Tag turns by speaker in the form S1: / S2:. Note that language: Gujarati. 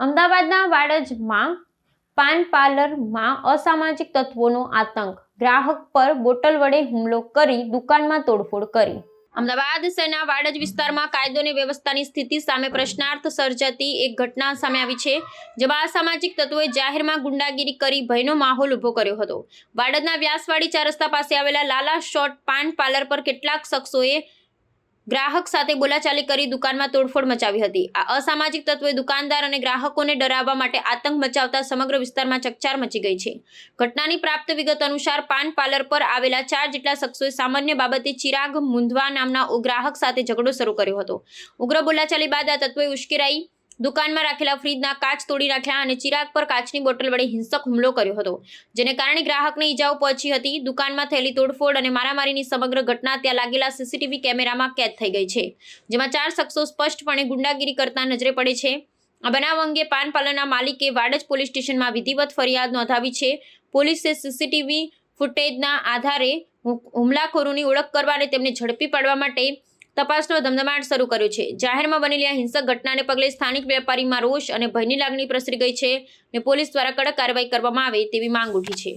S1: અમદાવાદના વાડજમાં પાન પાર્લરમાં અસામાજિક તત્વોનો આતંક, ગ્રાહક પર બોટલ વડે હુમલો કરી દુકાનમાં તોડફોડ કરી। અમદાવાદ શહેરના વાડજ વિસ્તારમાં કાયદો અને વ્યવસ્થાની સ્થિતિ સામે પ્રશ્નાર્થ સર્જાતી એક ઘટના સામે આવી છે, જેમાં અસામાજિક તત્વોએ જાહેરમાં ગુંડાગીરી કરી ભયનો માહોલ ઉભો કર્યો હતો। વાડજના વ્યાસવાડી 4 રસ્તા પાસે આવેલા લાલા શોર્ટ પાન પાર્લર પર કેટલાક શખ્સોએ ગ્રાહક સાથે બોલાચાલી કરી દુકાનમાં તોડફોડ મચાવી હતી। આ અસામાજિક તત્વોએ દુકાનદાર અને ગ્રાહકોને ડરાવવા માટે આતંક મચાવતા સમગ્ર વિસ્તારમાં ચકચાર મચી ગઈ છે। ઘટનાની પ્રાપ્ત વિગત અનુસાર પાન પાર્લર પર આવેલા 4 જેટલા શખ્સોએ સામાન્ય બાબતે ચિરાગ મુંધવા નામના ગ્રાહક સાથે ઝઘડો શરૂ કર્યો હતો। ઉગ્ર બોલાચાલી બાદ આ તત્વોએ ઉશ્કેરાઈ દુકાનમાં રાખેલા ફ્રીજના કાચ તોડી નાખ્યા અને ચિરાગ પર કાચની બોટલ વડે હિંસક હુમલો કર્યો હતો, જેને કારણે ગ્રાહકને ઈજાઓ પહોંચી હતી। દુકાનમાં થયેલી તોડફોડ અને મારામારીની સમગ્ર ઘટના ત્યાં લાગેલા સીસીટીવી કેમેરામાં કેદ થઈ ગઈ છે, જેમાં 4 શખ્સો સ્પષ્ટપણે ગુંડાગીરી કરતા નજરે પડે છે। આ બનાવ અંગે પાન પાર્લરના માલિકે વાડજ પોલીસ સ્ટેશનમાં વિધિવત ફરિયાદ નોંધાવી છે। પોલીસે સીસીટીવી ફૂટેજના આધારે હુમલાખોરોની ઓળખ કરવા અને તેમને ઝડપી પાડવા માટે તપાસનો ધમધમાટ શરૂ કર્યો છે। જાહેરમાં બનેલી આ હિંસક ઘટનાને પગલે સ્થાનિક વેપારીમાં રોષ અને ભયની લાગણી પ્રસરી ગઈ છે અને પોલીસ દ્વારા કડક કાર્યવાહી કરવામાં આવે તેવી માંગ ઉઠી છે।